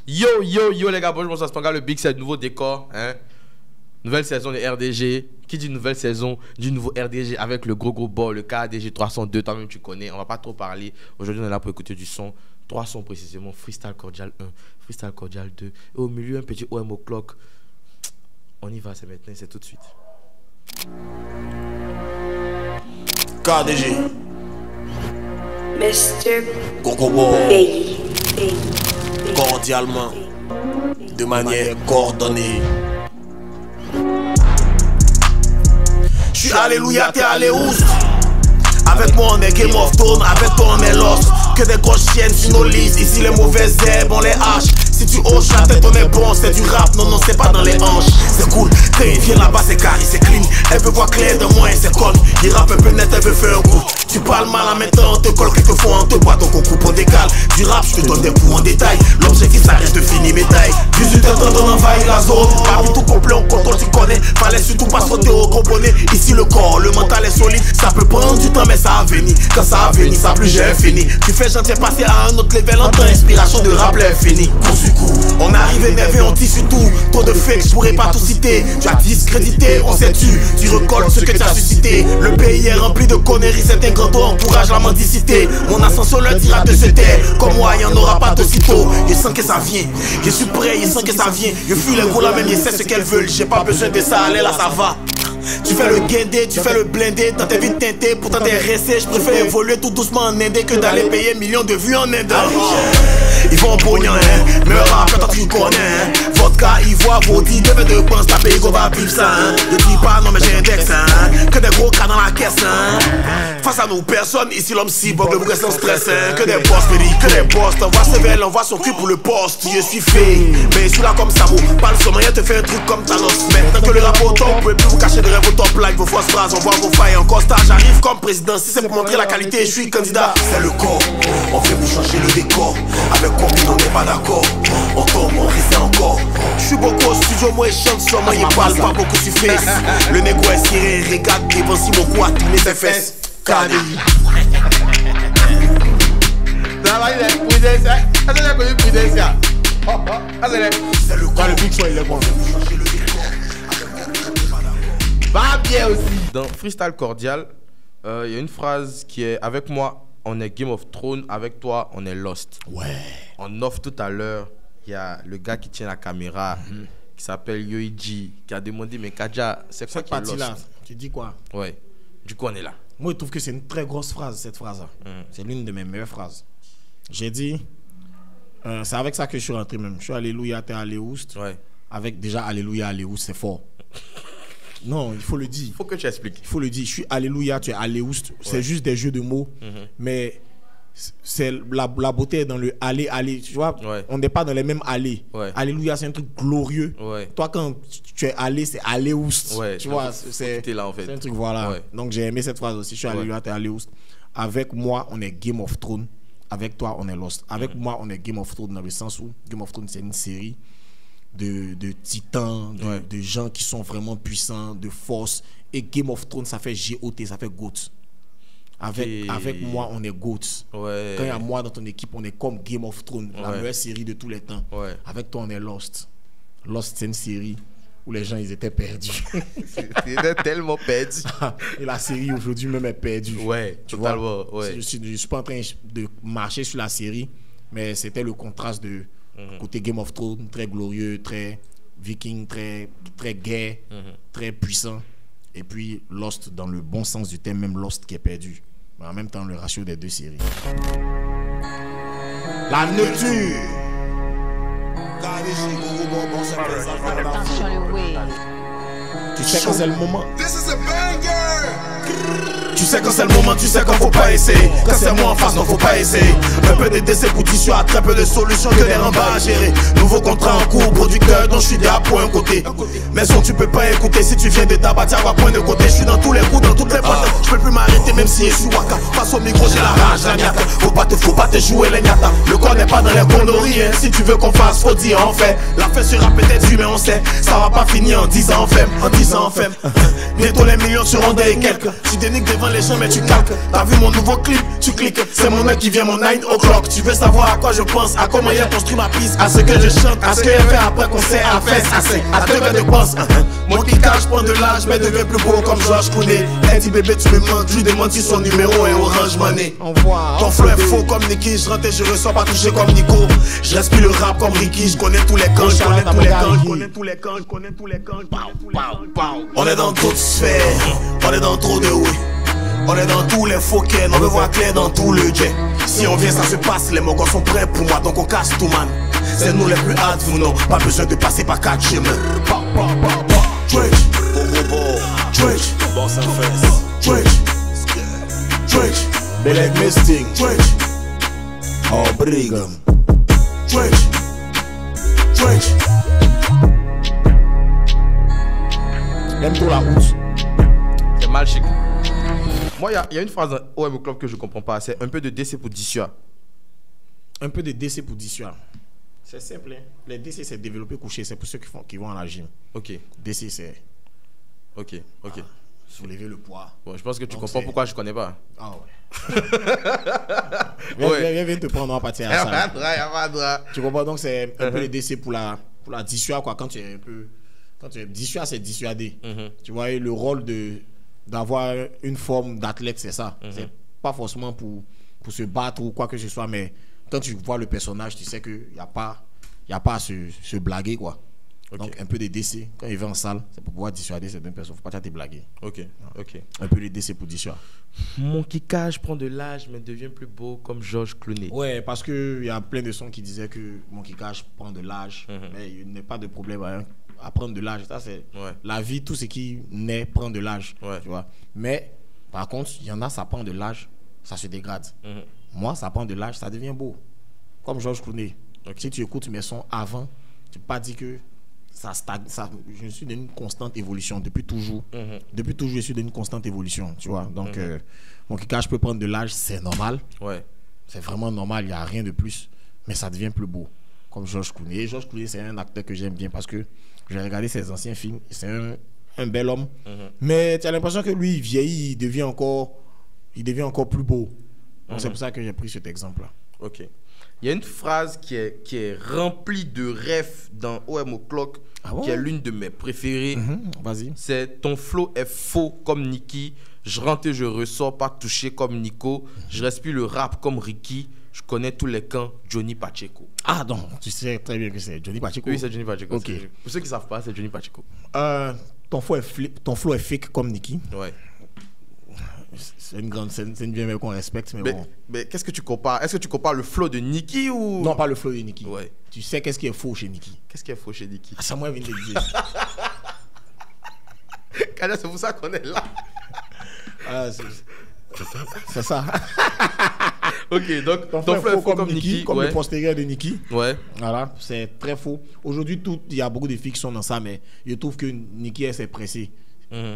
Yo les gars, bonjour, c'est Spanga, le Big, c'est le nouveau décor, hein. Nouvelle saison de RDG. Qui dit nouvelle saison, du nouveau RDG avec le gros ball, le KDG 302, toi-même tu connais, on va pas trop parler. Aujourd'hui on est là pour écouter du son, 3 sons précisément, Freestyle Cordial 1, Freestyle Cordial 2, et au milieu un petit OMO Clock. On y va, c'est maintenant, c'est tout de suite. KDG Mr. Gogo Baby. cordialement, de manière coordonnée. J'suis alléluia, t'es alléoust. Avec moi on est Game of Thrones, avec toi on est Lost. Que des grosses chiennes sur nos listes, ici les mauvaises herbes on les hache. Si tu hoches la tête on est bon, c'est du rap, non c'est pas dans les hanches. C'est cool, quand il vient là-bas c'est carré, c'est clean. Elle veut voir clair de moi et c'est con. Il rappe un peu net, elle veut faire un coup. Tu parles mal en maintenant, on te colle quelquefois, on te boit ton concours, on décale. Du rap, je te donne des coups en détail. L'objectif ça reste de finir médaille. 18 ans on envahit la zone. Parmi tout complet, on contrôle, tu connais. Fallait surtout pas sauter au gros bonnet. Ici le corps, le mental est solide. Ça peut prendre du temps mais ça a venu. Quand ça a venu, ça plus j'ai fini. Tu fais gentil passer à un autre level en temps. Inspiration de rap l'infini. On arrive énervé, on tisse sur tout. Trop de fake, je pourrais pas tout citer. Tu as discrédité, on sait tu recolles ce que tu as suscité. Le pays est rempli de conneries, c'est un grand dos, encourage la mendicité. Mon ascension leur dira de se taire. Comme moi, y'en aura pas d'aussitôt. Je sens que ça vient, je suis prêt, je sens que ça vient. Je fuis les gros là même, je sais ce qu'elles veulent. J'ai pas besoin de ça, allez là ça va. Tu fais le guindé, tu fais le blindé. Dans tes vies teintées, pourtant t'es resté. Je préfère évoluer tout doucement en indé que d'aller payer millions de vues en Inde. Ils vont pognon, hein. Me rappelle quand tu connais, hein. Vodka, ivoire, vaudit, devait de penser ta pays qu'on va vivre ça, hein. Je dis pas non mais j'ai index, hein. Que des gros cas dans la caisse, hein. Face à nous, personne ici l'homme cyborg, le vrai sans stress, hein. Que des boss, me dit, que des boss. T'envoies CVL, envoie son cul pour le poste. Je suis fait, mais je suis là comme Samo. Parle sur moi, te fait un truc comme Thanos. Maintenant que le rap autant, vous pouvez plus vous cacher derrière vos top likes, vos fausses phrases. On voit vos failles en constat, j'arrive comme président. Si c'est pour montrer la qualité, je suis candidat. C'est le corps, on fait pour changer le décor. Avec quoi on n'est pas d'accord, on tombe, on risque encore. Je suis beaucoup au studio, moi et chante sur moi, il parle pas beaucoup sur face. Le négo est serré, regarde devant si mon cou a tourné ses fesses. KDG. C'est le corps, le big show il est bon. Va bien aussi. Dans Freestyle Cordial, il y a une phrase qui est: avec moi on est Game of Thrones, avec toi on est Lost. Ouais. En off tout à l'heure, il y a le gars qui tient la caméra, qui s'appelle Yoiji, qui a demandé: mais Kadja, c'est quoi qui est Lost? Là, tu dis quoi? Ouais. Du coup on est là. Moi je trouve que c'est une très grosse phrase, cette phrase-là. C'est l'une de mes meilleures phrases. J'ai dit, c'est avec ça que je suis rentré même. Je suis alléluia, t'es alléoust. Ouais. Avec déjà alléluia, alléoust, c'est fort. Non, il faut le dire. Il faut que tu expliques. Il faut le dire. Je suis alléluia, tu es alléoust. Ouais. C'est juste des jeux de mots. Mais c'est la beauté est dans le aller. Tu vois, on n'est pas dans les mêmes allées. Ouais. Alléluia, c'est un truc glorieux. Ouais. Toi, quand tu es allé, c'est alléoust. Ouais. Tu vois, c'est là en fait. C'est un truc, voilà. Ouais. Donc j'ai aimé cette phrase aussi. Je suis alléluia, tu es alléoust. Avec moi, on est Game of Thrones. Avec toi, on est Lost. Avec moi, on est Game of Thrones dans le sens où Game of Thrones, c'est une série de titans, de gens qui sont vraiment puissants, de force. Et Game of Thrones, ça fait GOT, ça fait GOAT. Avec moi, on est GOAT. Ouais. Quand il y a moi dans ton équipe, on est comme Game of Thrones, la meilleure série de tous les temps. Ouais. Avec toi, on est Lost. Lost, c'est une série où les gens, ils étaient perdus. Ils étaient tellement perdus. Et la série, aujourd'hui, même, est perdue. Ouais, totalement. Ouais. Je suis pas en train de marcher sur la série, mais c'était le contraste de côté Game of Thrones, très glorieux, très viking, très gai, très puissant. Et puis Lost dans le bon sens du terme, même Lost qui est perdu. Mais en même temps, le ratio des deux séries. La nature. Tu sais quand c'est le moment. This is a banger. Tu sais quand c'est le moment, tu sais quand faut pas essayer. Quand c'est moi en face, non faut pas essayer. Un peu de décès pour tissu, à très peu de solutions que des rembats à gérer. Nouveau contrat en cours, producteur dont je suis déjà pour un côté. Mais son tu peux pas écouter si tu viens de tabac, tiens à point de côté. Je suis dans tous les coups, dans toutes les boîtes. Je peux plus m'arrêter même si je suis waka. Face au micro, j'ai la rage, la niata. Faut pas te jouer les niata. Le corps n'est pas dans les conneries, hein. Si tu veux qu'on fasse, faut dire on fait. La fête sera peut-être due, mais on sait. Ça va pas finir en 10 ans en femme, en 10 ans en femme. Bientôt les millions seront des quelques. Tu déniques devant les gens mais tu calques. T'as vu mon nouveau clip, tu cliques. C'est mon mec qui vient, mon 9 o'clock. Tu veux savoir à quoi je pense, à comment j'ai construit ma piste, à ce que je chante, à ce que j'ai fait après concert, à fesse, à 2 verres de pense. Mon kickage prend de l'âge mais devient plus beau comme Georges Clooney. Hey dit bébé tu me mens, je lui demande si son numéro est Orange Money. Ton flow est faux comme Nicky, je rentre et je ressors pas touché comme Nico. Je respire le rap comme Ricky, je connais tous les camps, je connais tous les camps, je connais tous les camps, je connais tous les camps. On est dans toute sphère, on est dans trop de oui. On est dans tous les fauquets, on veut voir clair dans tout le jet. Si on vient ça se passe, les mogos sont prêts pour moi donc on casse tout man. C'est nous les plus hard, vous non, pas besoin de passer par 4 chemins. Drake, Drake, Boss and Fest, Drake, Drake, Belek Misting, Drake, Oh Brigham, Drake, Drake. Même tout la route. C'est mal chic. Moi, il y a une phrase dans OM Club que je comprends pas. C'est un peu de décès pour Dissua. Un peu de décès pour Dissua. C'est simple. Hein? Les décès, c'est développer couché. C'est pour ceux qui vont à la gym. Ok. Décès, c'est. Ok. Soulever le poids. Bon, je pense que tu comprends pourquoi je connais pas. Ah ouais. Viens te prendre en partie à ça. Tu comprends donc c'est un peu le décès pour la Dissua quoi. Quand tu es un peu. Dissua, c'est dissuader. Tu vois, et le rôle d'avoir une forme d'athlète, c'est ça. C'est pas forcément pour se battre ou quoi que ce soit, mais quand tu vois le personnage, tu sais qu'il n'y a pas à se blaguer, quoi. Okay. Donc, un peu de décès. Quand il va en salle, c'est pour pouvoir dissuader certaines personnes. Il ne faut pas te blaguer. Ok. Un peu de décès pour dissuader. Mon kickage prend de l'âge, mais devient plus beau comme Georges Clooney. Ouais, parce qu'il y a plein de sons qui disaient que mon kickage prend de l'âge, mais il n'y a pas de problème à prendre de l'âge. Ça, c'est la vie, tout ce qui naît prend de l'âge. Tu vois. Mais, par contre, il y en a, ça prend de l'âge, ça se dégrade. Moi, ça prend de l'âge, ça devient beau. Comme Georges Clooney. Si tu écoutes mes sons avant, tu ne peux pas dire que ça stagne. Je suis dans une constante évolution depuis toujours. Depuis toujours, je suis dans une constante évolution. Tu vois. Donc, mon kickage peut prendre de l'âge, c'est normal. C'est vraiment normal, il n'y a rien de plus. Mais ça devient plus beau. Comme Georges Clooney. Et Georges Clooney, c'est un acteur que j'aime bien parce que j'ai regardé ses anciens films. C'est un bel homme. Mais tu as l'impression que lui, il vieillit, il devient encore plus beau. Donc, c'est pour ça que j'ai pris cet exemple-là. Ok. Il y a une phrase qui est remplie de rêves dans OM O'Clock, qui est l'une de mes préférées. Vas-y. C'est ton flow est faux comme Nicky. Je rentre et je ressors pas touché comme Nico. Je respire le rap comme Ricky. Je connais tous les camps. Johnny Pacheco. Ah non, tu sais très bien que c'est Johnny Pacheco. Oui, c'est Johnny Pacheco. Okay. Pour ceux qui ne savent pas, c'est Johnny Pacheco. Ton flow est fake comme Nicky. Ouais. C'est une vieille qu'on respecte, mais bon. Mais qu'est-ce que tu compares? Est-ce que tu compares le flow de Nicky ou... Non, pas le flow de Nicky. Ouais. Tu sais qu'est-ce qui est faux chez Nicky? Qu'est-ce qui est faux chez Nicky? Ah, ça moi vient de le dire. Kadia, c'est pour ça qu'on est là. C'est ça. Ok, donc ton flow est faux comme Nicky. Comme le postérieur de Nicky. Ouais. Voilà, c'est très faux. Aujourd'hui, il y a beaucoup de filles qui sont dans ça, mais je trouve que Nicky s'est pressé.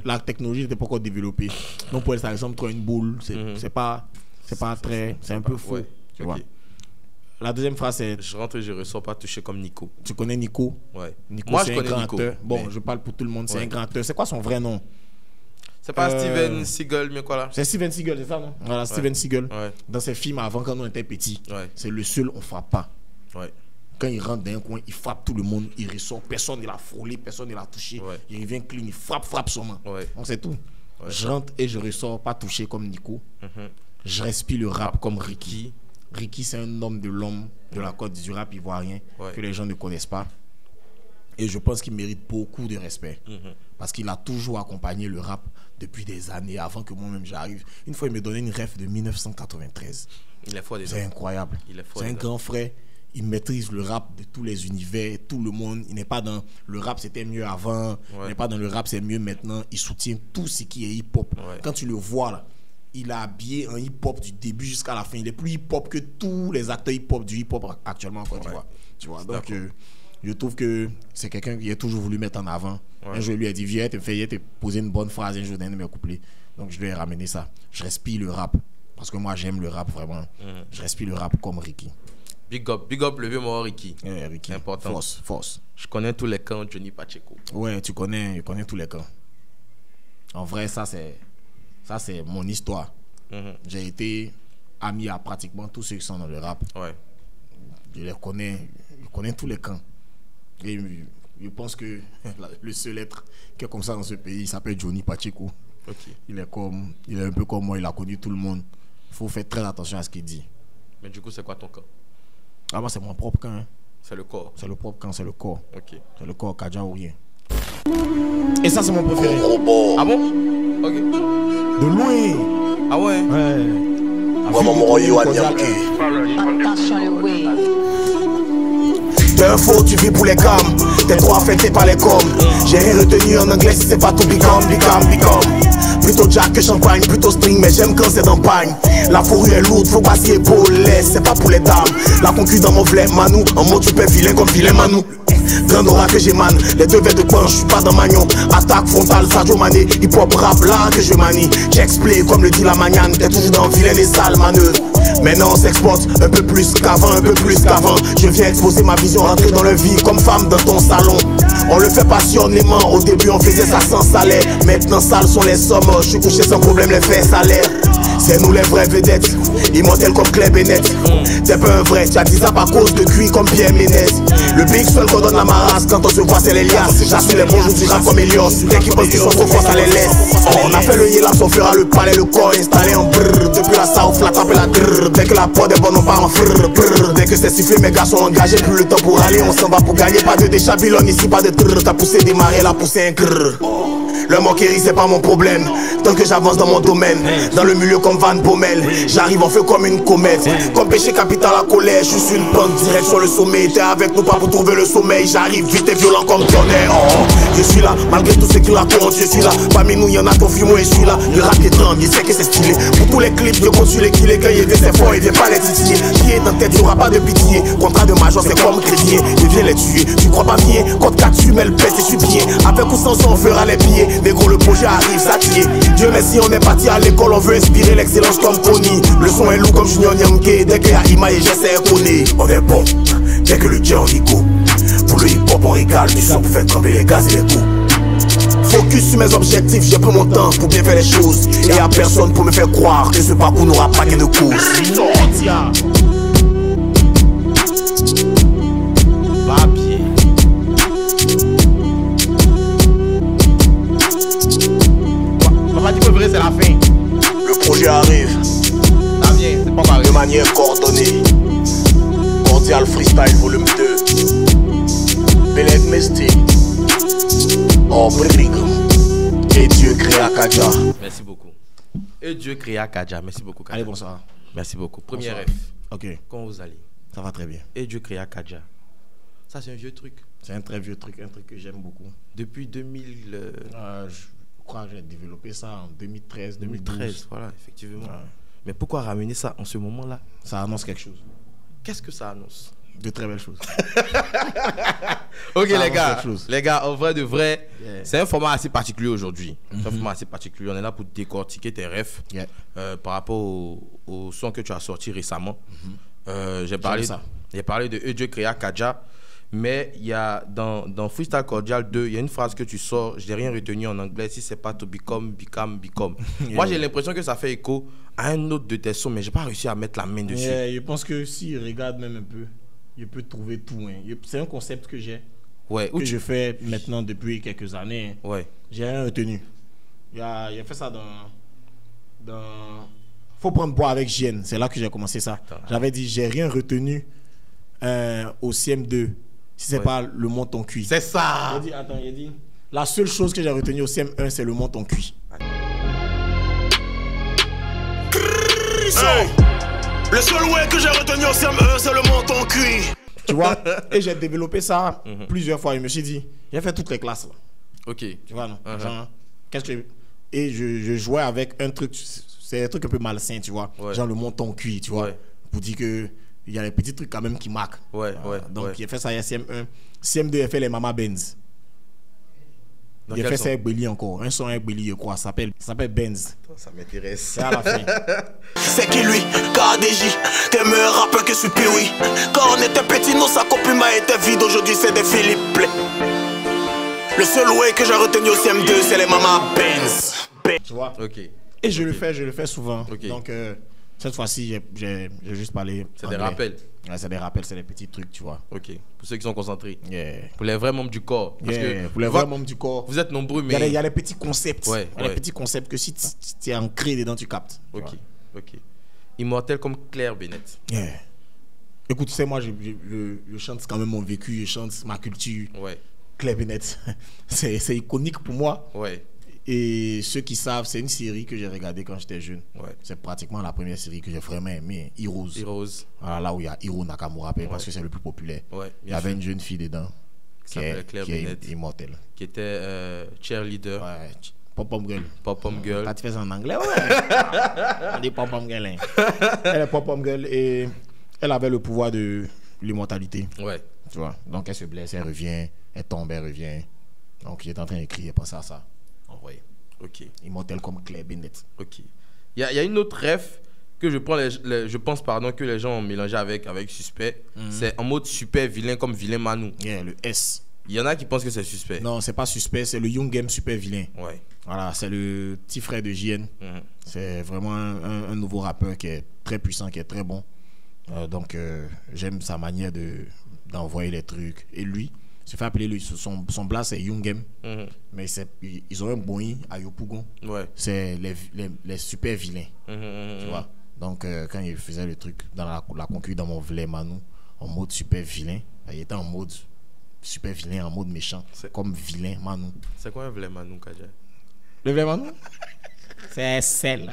La technologie n'était pas encore développée. Donc pour elle, par exemple, toi une boule, c'est pas très, c'est un peu faux. Ouais. Tu vois. La deuxième phrase c'est je rentre et je ressors pas touché comme Nico. Tu connais Nico? Ouais. Nico, moi c'est je connais Nico. Bon, mais... je parle pour tout le monde, c'est un grand acteur. C'est quoi son vrai nom? C'est pas Steven Seagal, mais quoi là? C'est Steven Seagal, c'est ça, non? Voilà, Steven Seagal. Dans ses films avant, quand on était petit, c'est le seul on frappe pas. Quand il rentre dans un coin, il frappe tout le monde, il ressort, personne ne l'a frôlé, personne ne l'a touché. Il revient clean, il frappe seulement. Donc c'est tout. Je rentre et je ressors, pas touché comme Nico. Je respire le rap comme Ricky. Ricky, c'est un homme de l'homme de la côte du rap ivoirien que les gens ne connaissent pas. Et je pense qu'il mérite beaucoup de respect. Parce qu'il a toujours accompagné le rap depuis des années, avant que moi-même j'arrive. Une fois, il me donnait une ref de 1993. C'est incroyable. C'est un grand frère. Il maîtrise le rap de tous les univers, tout le monde. Il n'est pas dans le rap, c'était mieux avant. Il n'est pas dans le rap, c'est mieux maintenant. Il soutient tout ce qui est hip-hop. Quand tu le vois là, il a habillé un hip-hop du début jusqu'à la fin. Il est plus hip-hop que tous les acteurs hip-hop du hip-hop actuellement en Côte d'Ivoire. Tu vois, donc je trouve que c'est quelqu'un qui a toujours voulu mettre en avant. Un jour, je lui ai dit, viens te poser une bonne phrase un jour dans mes couplets. Donc je lui ai ramené ça. Je respire le rap. Parce que moi, j'aime le rap vraiment. Je respire le rap comme Ricky. Big up le vieux mort Ricky. Ricky. Important. Force. Je connais tous les camps Johnny Pacheco. Ouais, je connais tous les camps. En vrai, ça c'est mon histoire. J'ai été ami à pratiquement tous ceux qui sont dans le rap. Ouais. Je connais tous les camps. Et je pense que le seul être qui est comme ça dans ce pays, il s'appelle Johnny Pacheco. Okay. Il est un peu comme moi, il a connu tout le monde. Il faut faire très attention à ce qu'il dit. Mais du coup, c'est quoi ton camp? Ah, moi, c'est mon propre camp. Hein. C'est le corps. C'est le propre camp, c'est le corps. Ok. C'est le corps, Kadja ou rien. Et ça, c'est mon préféré. Ah bon? Ok. De loin. Ah ouais? Ouais. T'es un faux, tu vis pour les cams. T'es trop affecté par les coms. J'ai rien retenu en anglais si c'est pas tout become. Plutôt Jack que champagne, plutôt string, mais j'aime quand c'est dans pagne. La fourrure est lourde, faut pas s'y épauler, c'est pas pour les dames. La concu dans mon vlet, Manou, en mode tu peux vilain comme vilain Manou. Grand aura que j'émane, les deux verres de coin, je suis pas dans Magnon. Attaque frontale, Sadio Mané, hip hop rap là que je manie. J'explique comme le dit la magnane, t'es toujours dans vilain et sale manœuvre. Maintenant on s'exporte un peu plus qu'avant, un peu plus qu'avant. Je viens exposer ma vision, rentrer dans le vide comme femme dans ton salon. On le fait passionnément, au début on faisait ça sans salaire. Maintenant sales sont les sommes, je suis couché sans problème, les faits salaires. C'est nous les vraies vedettes, immortels comme Claire Bennett. T'es pas un vrai, tu as dit ça par cause de cuit comme Pierre Ménez. Le big seul qu'on donne la marasse, quand on se voit c'est les liasses. J'assume les bons jours du rap comme Elios. Dès qu'ils pensent qu'ils sont trop forts, ça les laisse. On a fait le yéla, on fera le palais, le corps installé en brrr. Depuis la south, la tape et la drrr. Dès que la prod est bonne, on part en frrr, brrr. Dès que c'est sifflé, mes gars sont engagés. Plus le temps pour aller, on s'en va pour gagner. Pas de déchabilon ici, pas de trrr. T'as poussé démarrer, la poussé un grrr. Le moquerie c'est pas mon problème. Tant que j'avance dans mon domaine. Dans le milieu comme Van Bommel. J'arrive en feu comme une comète. Comme péché capital à colère. Je suis une pente direct sur le sommet. T'es avec nous pas pour trouver le sommeil. J'arrive vite et violent comme tonnerre. Je suis là malgré tout ce qui raconte. Je suis là parmi nous y'en a ton fumo et je suis là. Le rap est drame, il sait que c'est stylé. Pour tous les clips je compte sur les kills. Quand il était c'est fort il vient pas les titiller. Pied dans tête y'aura pas de pitié. Contrat de major c'est comme crédier. Je viens les tuer, tu crois pas bien. Quand 4 tu mets le pèse et je suis bien. Avec ou sans on fera les pieds. Mais gros le projet arrive, ça tient. Dieu merci on est parti à l'école. On veut inspirer l'excellence comme Connie. Le son est lourd comme Junior Nyamke. Dès qu'il y a Ima et j'essaie de connaître. On est bon, dès que le Dieu en rico. Pour le hip hop on régale. Du son pour faire trembler les gaz et les coups. Focus sur mes objectifs, j'ai pris mon temps pour bien faire les choses. Et y'a personne pour me faire croire que ce parcours n'aura pas gain de cause. Papier. Papa dit que vrai c'est la fin. Le projet arrive. Ça vient, c'est pas pareil. De manière coordonnée. Cordial Freestyle volume 2. Beleg Mystique. Oh Brigham. Et Dieu créa Kadja. Merci beaucoup. Et Dieu créa Kadja. Merci beaucoup Kadja. Allez, bonsoir. Merci beaucoup. Première Bonsoir. F. Ok. Comment vous allez? Ça va très bien. Et Dieu créa Kadja. Ça c'est un vieux truc. C'est un très vieux truc, un truc que j'aime beaucoup. Depuis 2000... Je crois que j'ai développé ça en 2013, 2013, voilà, effectivement. Ouais. Mais pourquoi ramener ça en ce moment-là? Ça annonce quelque chose. Qu'est-ce que ça annonce? De très belles choses. Ok Ça les gars, en vrai de vrai, Yeah. c'est un format assez particulier aujourd'hui. C'est un format assez particulier. On est là pour décortiquer tes refs par rapport au son que tu as sorti récemment. J'ai parlé de Dieu créa Kadja. Mais il y a dans Freestyle Cordial 2, il y a une phrase que tu sors, je n'ai rien retenu en anglais, si c'est pas to become. Moi j'ai l'impression que ça fait écho à un autre de tes sons, mais j'ai pas réussi à mettre la main dessus. Je pense que s'il regarde même un peu, il peut trouver tout. Hein. C'est un concept que j'ai, que je fais maintenant depuis quelques années. Hein. Ouais. J'ai rien retenu. Il a fait ça dans Faut prendre bois avec JN, c'est là que j'ai commencé ça. J'avais dit, j'ai rien retenu au CM2. Si c'est pas le monton cuit. C'est ça. Il a dit, la seule chose que j'ai retenue au CM1, c'est le monton cuit. Hey. Le seul ouais que j'ai retenu au CM1, c'est le monton cuit. Tu vois? Et j'ai développé ça plusieurs fois. Je me suis dit, j'ai fait toutes les classes là. Ok. Tu vois, non? Genre, et je jouais avec un truc c'est un truc un peu malsain, tu vois. Genre le monton cuit, tu vois. Pour dire que il y a des petits trucs quand même qui marquent. Donc il a fait ça, il y a CM1. CM2, il a fait les Mama Benz. Il a fait ça avec Belly encore. Un son avec Belly, je crois. Ça s'appelle Benz. Ça m'intéresse. C'est à la fin. C'est qui lui? KDJ. T'es meilleur rappeur que Super, oui. Quand on était petit, nos sacs au Puma étaient vides. Aujourd'hui, c'est des Philippe Play. Le seul way que j'ai retenu au CM2, c'est les Mama Benz. Tu vois? Ok. Et je le fais souvent. Donc, cette fois-ci, j'ai juste parlé. C'est des rappels. Ouais, c'est des rappels, c'est des petits trucs, tu vois. Ok. Pour ceux qui sont concentrés. Pour les vrais membres du corps. Parce que pour les vrais membres du corps. Vous êtes nombreux, mais. Il y a les petits concepts. Il y a les petits concepts que si tu es ancré dedans, tu captes. Ok. Immortel comme Claire Bennett. Écoute, tu sais, moi, je chante quand même mon vécu, je chante ma culture. Claire Bennett, c'est iconique pour moi. Et ceux qui savent, c'est une série que j'ai regardée quand j'étais jeune. C'est pratiquement la première série que j'ai vraiment aimée, Heroes. Voilà, là où il y a Hiro Nakamura, parce que c'est le plus populaire. Il y avait une jeune fille dedans qui est immortelle. Qui était cheerleader. Pom-pom girl. Pom-pom girl. Quand tu fais ça en anglais, on dit pom-pom girl. Hein. Elle est pom-pom girl et elle avait le pouvoir de l'immortalité. Tu vois. Donc elle se blesse, elle revient, elle tombe, elle revient. Donc il est en train d'écrire, penser à ça. Immortel comme Claire Bennett. Il y a une autre ref que je pense que les gens ont mélangé avec Suspect. C'est en mode super vilain comme vilain Manu. Le S. Il y en a qui pensent que c'est Suspect. Non, c'est pas Suspect, c'est le Young Game super vilain. Voilà, c'est le petit frère de JN. C'est vraiment un nouveau rappeur qui est très puissant, qui est très bon. Donc j'aime sa manière d'envoyer les trucs. Et lui, se fait appeler son blast c'est Young Game. Mais ils ont un boy à Yopougon. C'est les super vilains. Tu vois. Donc quand il faisait le truc dans la concu dans mon Vlé Manu en mode super vilain, il était en mode super vilain, en mode méchant, comme vilain Manu. C'est quoi un Vlé Manu, Kaja? Le Vlé Manu? C'est celle.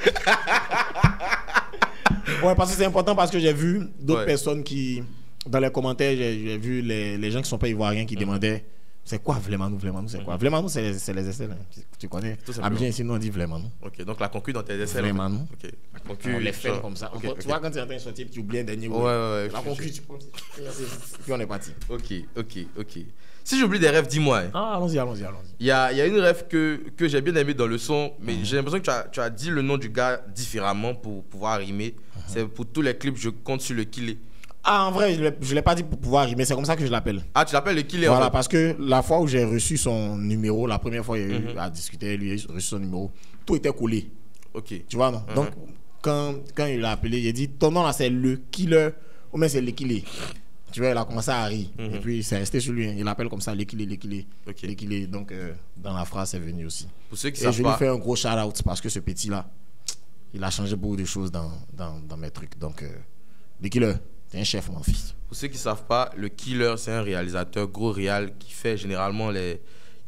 Parce que c'est important, parce que j'ai vu d'autres personnes qui dans les commentaires, j'ai vu les gens qui sont pas ivoiriens qui demandaient c'est quoi Vlemanou, c'est quoi Vlemanou, c'est les essais, tu connais. Abidjan ici, nous on dit Vlemanou. Donc la concu dans tes essais. Vlemanou. On les fait comme ça. Tu vois, quand tu es en train de sortir, tu oublies un dernier mot. La concu, puis on est parti. Ok. Si j'oublie des rêves, dis-moi. Allons-y. Il y a une rêve que j'ai bien aimé dans le son, mais j'ai l'impression que tu as dit le nom du gars différemment pour pouvoir rimer. C'est pour tous les clips, je compte sur le Killé. En vrai, je ne l'ai pas dit pour pouvoir rimer, c'est comme ça que je l'appelle. Tu l'appelles le Killé? Voilà, parce que la fois où j'ai reçu son numéro, la première fois il a eu à discuter, lui, j'ai reçu son numéro, tout était collé. Tu vois, non? Donc, quand il l'a appelé, il a dit ton nom là c'est le Killer, ou bien c'est le Killé. Tu vois, il a commencé à rire. Et puis, c'est resté sur lui. Il l'appelle comme ça, le Killé. Donc, dans la phrase, c'est venu aussi. Pour ceux qui savent pas. Et je lui fais un gros shout-out parce que ce petit-là, il a changé beaucoup de choses dans mes trucs. Donc, le Killer. C'est un chef, mon fils. Pour ceux qui ne savent pas, le Killer, c'est un réalisateur gros réal qui fait généralement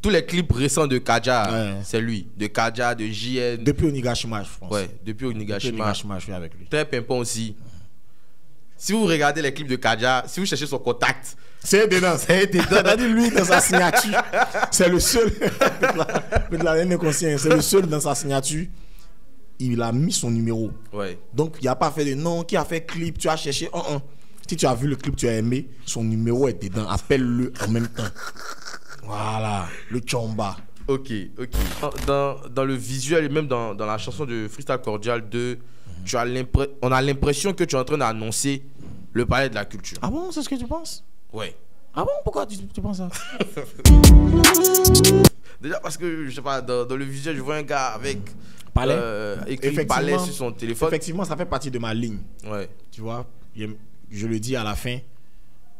tous les clips récents de Kaja. C'est lui. De Kaja, de JN. Depuis Onigashima, je pense. Depuis Onigashima, je suis avec lui. Très pimpon aussi. Si vous regardez les clips de Kaja, si vous cherchez son contact, c'est dedans. T'as dit lui dans sa signature. C'est le seul. Avec la haine inconsciente, c'est le seul dans sa signature. Il a mis son numéro. Donc, il n'y a pas fait de non, qui a fait clip, tu as cherché. Si tu as vu le clip, tu as aimé, son numéro est dedans. Appelle-le en même temps. Voilà, le Chomba. Ok. Dans le visuel et même dans la chanson de Freestyle Cordial 2, on a l'impression que tu es en train d'annoncer le palais de la culture. Ah bon, c'est ce que tu penses? Ah bon, pourquoi tu penses ça? Déjà parce que, je sais pas, dans le visuel, je vois un gars avec... écrit palais sur son téléphone. Effectivement, ça fait partie de ma ligne. Tu vois, je le dis à la fin.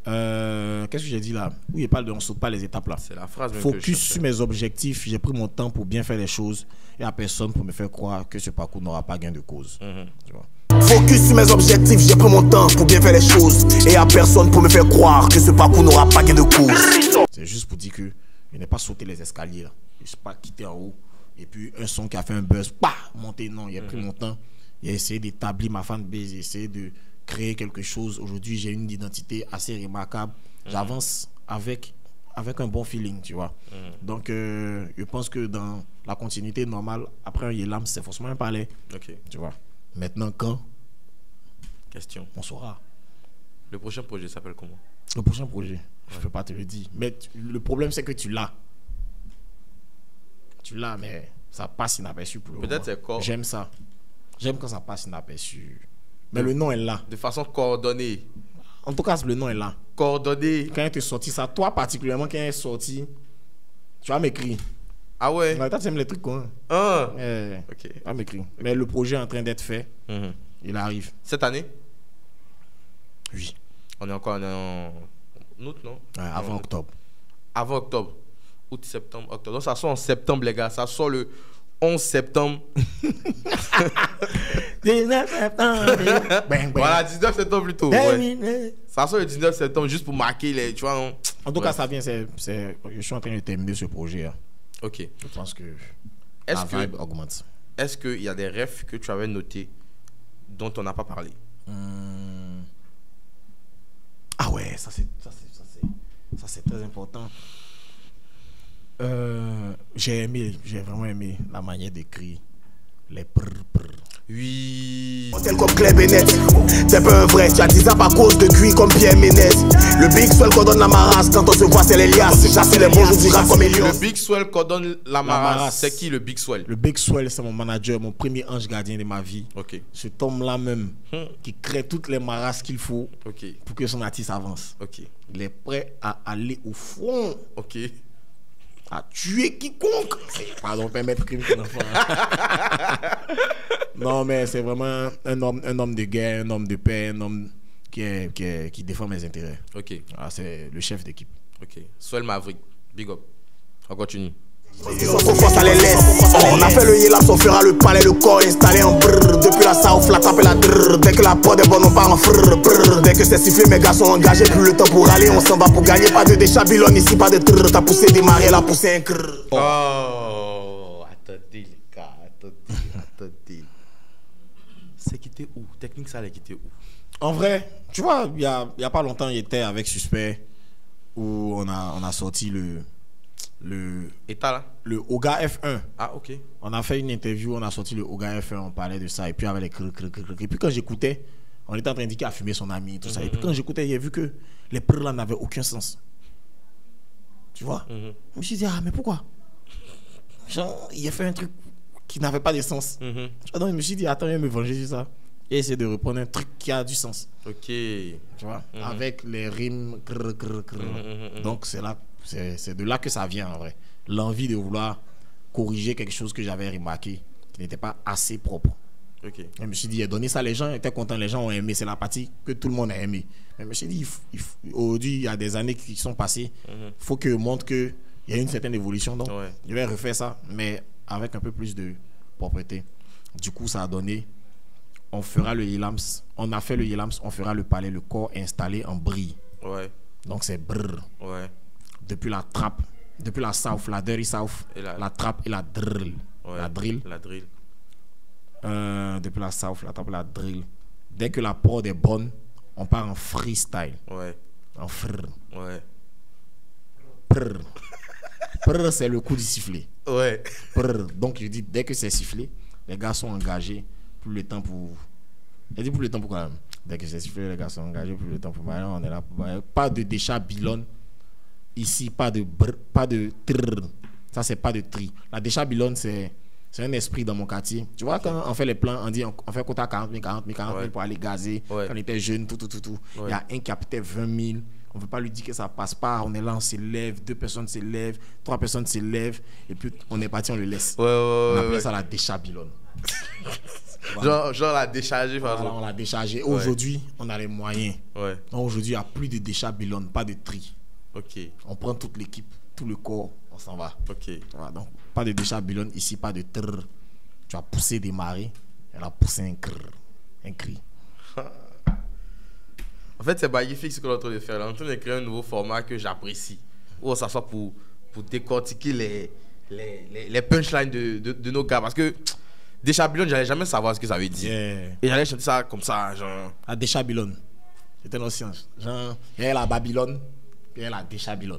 Qu'est-ce que j'ai dit là? Oui, il parle de on saute pas les étapes là. C'est la phrase même Focus sur mes objectifs. J'ai pris mon temps pour bien faire les choses. Et à personne pour me faire croire que ce parcours n'aura pas gain de cause. Tu vois? Focus sur mes objectifs, j'ai pris mon temps pour bien faire les choses. Et à personne pour me faire croire que ce parcours n'aura pas gain de cause. C'est juste pour dire que je n'ai pas sauté les escaliers là. Je ne suis pas quitté en haut. Et puis un son qui a fait un buzz, monté, non, il a pris mon temps. Il a essayé d'établir ma fanbase, il a essayé de créer quelque chose. Aujourd'hui, j'ai une identité assez remarquable. J'avance avec un bon feeling, tu vois. Donc, je pense que dans la continuité normale, après un Yelam, c'est forcément un palais. Tu vois. Maintenant, quand? Question. On saura. Le prochain projet s'appelle comment? Le prochain projet, je ne peux pas te le dire. Mais le problème, c'est que tu l'as. Tu l'as, mais ça passe inaperçu pour le moment. Peut-être c'est quoi? J'aime ça. J'aime quand ça passe inaperçu. Mais le nom est là. De façon coordonnée. En tout cas, le nom est là. Coordonnée. Quand il est sorti, ça, toi particulièrement, quand il est sorti, tu vas m'écrire. Ah ouais? Toi, tu aimes les trucs, quoi. Ah. Ok. Ok. Tu vas m'écrire. Mais le projet est en train d'être fait. Il arrive. Cette année? Oui. On est encore en août, non? Ouais, avant octobre. Avant octobre. Août, septembre, octobre. Donc ça sort en septembre, les gars. Ça sort le 11 septembre. 19 septembre. Bang, bang. Voilà, 19 septembre plutôt. Ouais. Ça sort le 19 septembre juste pour marquer les. Tu vois, non? En tout cas, ça vient. Je suis en train de terminer ce projet. Hein. Ok. Je pense que la vibe augmente. Est-ce qu'il y a des rêves que tu avais notés dont on n'a pas parlé? Ah ouais, ça c'est très important. J'ai vraiment aimé la manière d'écrire les prr. Oui. Tel comme Claire Bennett, t'es pas un vrai, tu as 10 ans par cause de cuit comme Pierre Ménez. Le Big Swell qu'on donne la marasse, quand on se voit c'est les liasses. J'assure les bonjours du rap comme Elios. Le Big Swell qu'on donne la marasse, c'est qui le Big Swell? Le Big Swell, c'est mon manager, mon premier ange gardien de ma vie. Ok. Cet homme-là même, qui crée toutes les marasses qu'il faut pour que son artiste avance. Ok. Il est prêt à aller au fond. Ok. À tuer quiconque. Pardon, permettre crime ton enfant. Non, mais c'est vraiment un homme de guerre, un homme de paix, un homme qui défend mes intérêts. Ok. Ah, c'est le chef d'équipe. Ok. Swell Maverick. Big up. On continue. Ça les laisse. On a fait le Yelaps, on fera le palais, le corps installé en brrr. Depuis la South, la tape et la drrr. Dès que la prod est bonne, on part en frrr, brrr. Dès que c'est sifflé, mes gars sont engagés. Plus le temps pour aller, on s'en va pour gagner. Pas de déchabilon ici, pas de trrr. T'as poussé démarrer, la poussé un crrr. Oh, attendez les gars, attendez. C'est quitté où? Technique, ça allait quitter où? En vrai, tu vois, il y a pas longtemps, il était avec Suspect où on a sorti le État là? Le Oga F1. Ah, ok. On a fait une interview, on a sorti le Oga F1, on parlait de ça. Et puis avec les crrr. Et puis quand j'écoutais, on était en train de dire qu'il a fumé son ami, tout ça. Et puis quand j'écoutais, j'ai vu que les prrr là n'avaient aucun sens. Tu vois? Je me suis dit, ah, mais pourquoi? Genre, il a fait un truc qui n'avait pas de sens. Donc je me suis dit, attends, il va me venger sur ça. Et essayer de reprendre un truc qui a du sens. Ok. Tu vois? Avec les rimes crrr. Donc c'est là. C'est de là que ça vient en vrai. L'envie de vouloir corriger quelque chose que j'avais remarqué qui n'était pas assez propre. Okay. Je me suis dit, donner ça, les gens étaient contents, les gens ont aimé. C'est la partie que tout le monde a aimé. Mais je me suis dit, aujourd'hui, il y a des années qui sont passées. Il faut que je montre qu'il y a une certaine évolution. Donc, je vais refaire ça, mais avec un peu plus de propreté. Du coup, ça a donné. On fera le Yelaps. On a fait le Yelaps, on fera le palais, le corps installé en brille. Ouais. Donc, c'est brrr. Ouais. Depuis la trappe, depuis la South, la Dirty South, la trappe et la drill. Ouais, la drill. Depuis la South, la trappe et la drill. Dès que la prod est bonne, on part en freestyle. Ouais. En frrr. Ouais. Prrr. Prrr, c'est le coup du sifflet. Ouais. Prrr. Donc, je dis, dès que c'est sifflé, les gars sont engagés. Plus le temps pour. Je dis plus le temps pour quoi même. Dès que c'est sifflé, les gars sont engagés. Plus le temps pour. On est là pour. Pas de déchabilon. Ici, pas de trrr. Ça, c'est pas de tri. La déchabilon, c'est un esprit dans mon quartier. Tu vois, quand on fait les plans, on dit on fait quota 40 000 pour aller gazer. Quand on était jeune, tout. Il y a un qui a peut-être 20 000. On ne veut pas lui dire que ça passe pas. On est là, on s'élève. 2 personnes s'élèvent. 3 personnes s'élèvent. Et puis, on est parti, on le laisse. On appelle ça la déchabilon. Voilà. Genre la décharger. Voilà, on l'a déchargé. Aujourd'hui, on a les moyens. Donc, aujourd'hui, il n'y a plus de déchabilon, pas de tri. Okay. On prend toute l'équipe, tout le corps, on s'en va. Okay. Voilà, donc, pas de déchabilon ici, pas de trrr. Tu as poussé des marées, elle a poussé un crrr, un cri. En fait, c'est magnifique ce qu'on est en train de faire. On est en train de créer un nouveau format que j'apprécie. Où on s'assoit pour décortiquer les punchlines de nos gars. Parce que déchabilon, j'allais jamais savoir ce que ça veut dire. Et j'allais chanter ça comme ça, genre. La déchabilon. C'était notre science. Genre, il y a la Babylone. Et la déchabilon.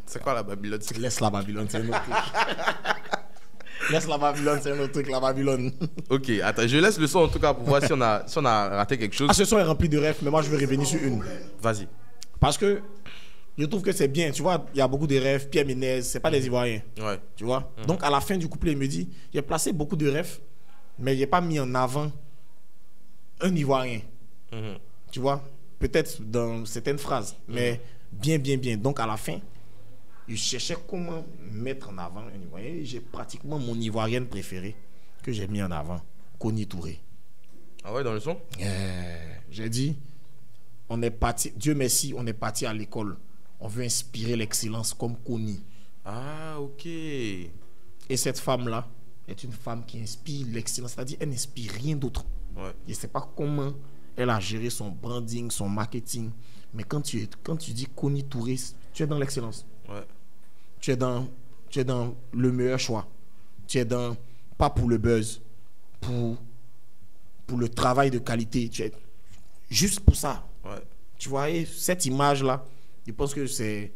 C'est quoi la Babylone? Laisse la Babylone, c'est une autre. Laisse la Babylone, c'est un autre truc, la Babylone. Ok, attends, je laisse le son en tout cas pour voir si on a raté quelque chose. Ah, ce son est rempli de rêves, mais moi je veux revenir sur une. Vas-y. Parce que je trouve que c'est bien, tu vois, il y a beaucoup de rêves, Pierre Ménez, c'est pas des Ivoiriens. Ouais. Tu vois. Donc à la fin du couplet, il me dit, j'ai placé beaucoup de rêves, mais j'ai pas mis en avant un Ivoirien. Tu vois, peut-être dans certaines phrases, mais bien. Donc à la fin, je cherchais comment mettre en avant un Ivoirien. Et j'ai pratiquement mon Ivoirienne préférée que j'ai mis en avant, Kony Touré. Ah ouais, dans le son? J'ai dit, on est parti, Dieu merci, on est parti à l'école. On veut inspirer l'excellence comme Kony. Ah, ok. Et cette femme-là est une femme qui inspire l'excellence. C'est-à-dire, elle n'inspire rien d'autre. Ouais. Je ne sais pas comment elle a géré son branding, son marketing. Mais quand tu dis Kony Touré, tu es dans l'excellence. Ouais. Tu es dans le meilleur choix. Tu es dans, pas pour le buzz, pour le travail de qualité. Tu es juste pour ça. Ouais. Tu vois, et cette image-là, je pense que c'est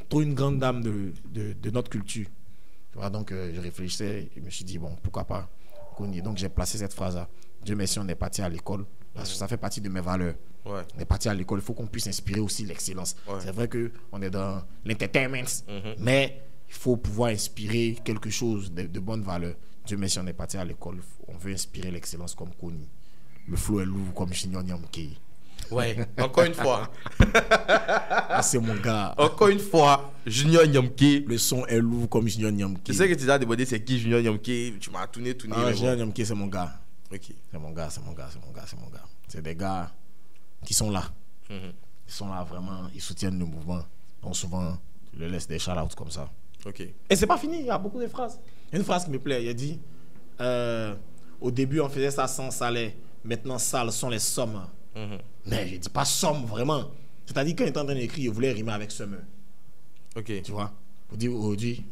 trop une grande dame de notre culture. Tu vois, donc je réfléchissais et je me suis dit, bon, pourquoi pas Kony. Donc j'ai placé cette phrase-là. Dieu merci, on est parti à l'école. Parce que ça fait partie de mes valeurs. Ouais. On est parti à l'école, il faut qu'on puisse inspirer aussi l'excellence. Ouais. C'est vrai qu'on est dans l'entertainment, mais il faut pouvoir inspirer quelque chose de bonne valeur. Dieu merci, on est parti à l'école, on veut inspirer l'excellence comme Kony. Le flow est lourd comme Junior Nyamké. Ouais, encore une fois. Ah, c'est mon gars. Encore une fois, Junior Nyamké. Le son est lourd comme Junior Nyamké. Tu sais que tu as demandé c'est qui Junior Nyamké. Tu m'as tourné. Ah, Junior Nyamké, c'est mon gars. Ok. C'est mon gars. C'est des gars qui sont là. Ils sont là vraiment, ils soutiennent le mouvement. Donc souvent, je leur laisse des shout-outs comme ça. Ok. Et c'est pas fini, il y a beaucoup de phrases. Une phrase qui me plaît, il a dit au début on faisait ça sans salaire, maintenant sales sont les sommes. Mais je dis pas somme vraiment. C'est-à-dire quand il était en train d'écrire, il voulait rimer avec summer. Ok. Tu vois, pour dire aujourd'hui,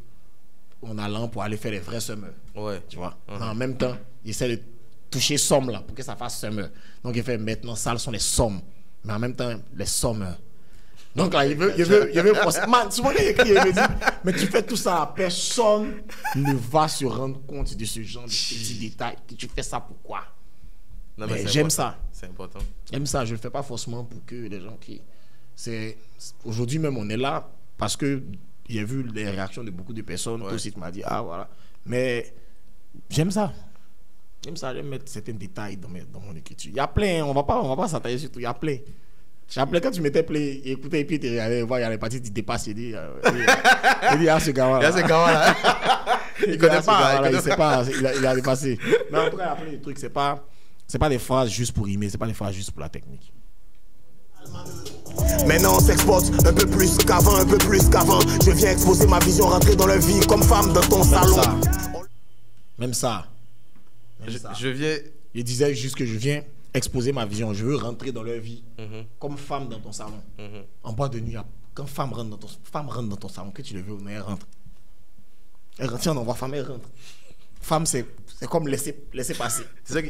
on a l'an pour aller faire les vrais summers. Ouais. Tu vois. En même temps, il essaie de toucher somme là pour que ça fasse summer. Donc il fait maintenant sales sont les sommes, mais en même temps les sommers. Donc là il veut forcer. Man, souvent quand il écrit, il me dit mais tu fais tout ça, personne ne va se rendre compte de ce genre de petits détails. Tu fais ça pourquoi? Non, mais j'aime ça. C'est important. J'aime ça, je le fais pas forcément pour que les gens qui aujourd'hui même on est là parce que j'ai vu les réactions de beaucoup de personnes. Toi aussi tu m'as dit ah voilà. Mais j'aime ça. J'aime mettre certains détails dans mon écriture. Il y a plein, on va pas s'attacher sur tout, il y a plein. Quand tu mettais play, écoutez, et puis tu regardais, il y a les parties qui dépassent, il dit ah, ce gars-là. Il connaît pas, il sait pas, il a dépassé. Mais en tout cas, il y a plein de trucs, c'est pas des phrases juste pour rimer, c'est pas des phrases juste pour la technique. Maintenant on s'exporte un peu plus qu'avant. Je viens exposer ma vision, rentrer dans leur vie comme femme dans ton salon. Même ça. Je viens. Il disait juste que je viens exposer ma vision. Je veux rentrer dans leur vie comme femme dans ton salon. En boîte de nuit, quand femme rentre dans ton salon, que tu le veux, mais elle rentre. Si on envoie femme, elle rentre. Femme, c'est comme laisser passer. C'est ça que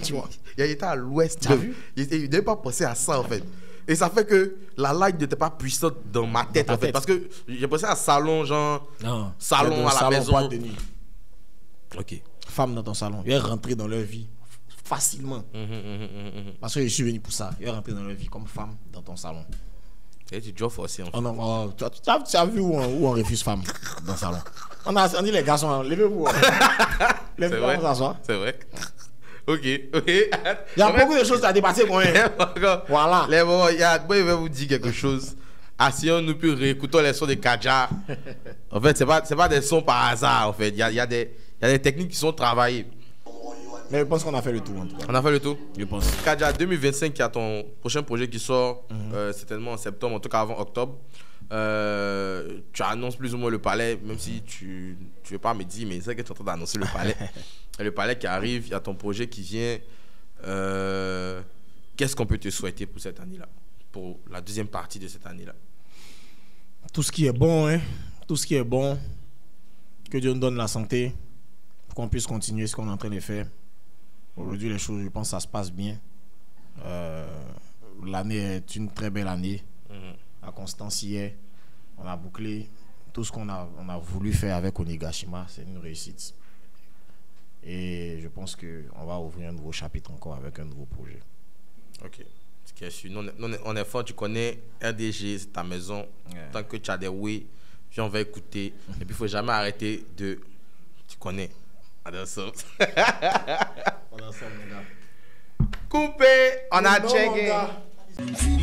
tu vois. Il était à l'ouest. Tu as vu? Il n'avait pas pensé à ça en fait. Et ça fait que la ligne n'était pas puissante dans ma tête en fait. Parce que j'ai pensé à salon, genre. Non. Salon à la maison. Boîte de nuit. Ok. Femme dans ton salon. Elle est rentrée dans leur vie facilement. Parce que je suis venu pour ça. Elle est rentrée dans leur vie comme femme dans ton salon. Et tu dois forcer en fait. Oh non, tu as vu où on refuse femme dans le salon? On dit les garçons, levez-vous. Levez-vous, on s'assoit. C'est vrai. Ok. Il y a beaucoup de choses à dépasser quand même. Voilà. Il va vous dire quelque chose. Asseyons nous puis réécoutons les sons de Kadja. En fait, c'est pas des sons par hasard. En fait, il y a des techniques qui sont travaillées. Mais je pense qu'on a fait le tour en tout cas. On a fait le tour. Je pense. Kadja 2025, qui a ton prochain projet qui sort certainement en septembre, en tout cas avant octobre. Tu annonces plus ou moins le palais, même si tu veux pas me dire, mais c'est vrai que tu es en train d'annoncer le palais. Le palais qui arrive, il y a ton projet qui vient. Qu'est-ce qu'on peut te souhaiter pour cette année-là, pour la deuxième partie de cette année-là? Tout ce qui est bon, hein. Tout ce qui est bon. Que Dieu nous donne la santé pour qu'on puisse continuer ce qu'on est en train de faire. Aujourd'hui, les choses, je pense, ça se passe bien. L'année est une très belle année. La constance y est. On a bouclé tout ce qu'on a voulu faire avec Onigashima. C'est une réussite. Et je pense qu'on va ouvrir un nouveau chapitre encore avec un nouveau projet. Ok. Ce qui est sûr. On est fort, tu connais RDG, c'est ta maison. Tant que tu as des oui, puis on va écouter. Et puis il ne faut jamais arrêter de. Tu connais. Attention. Attention, mon gars. Coupé, on a checké. Si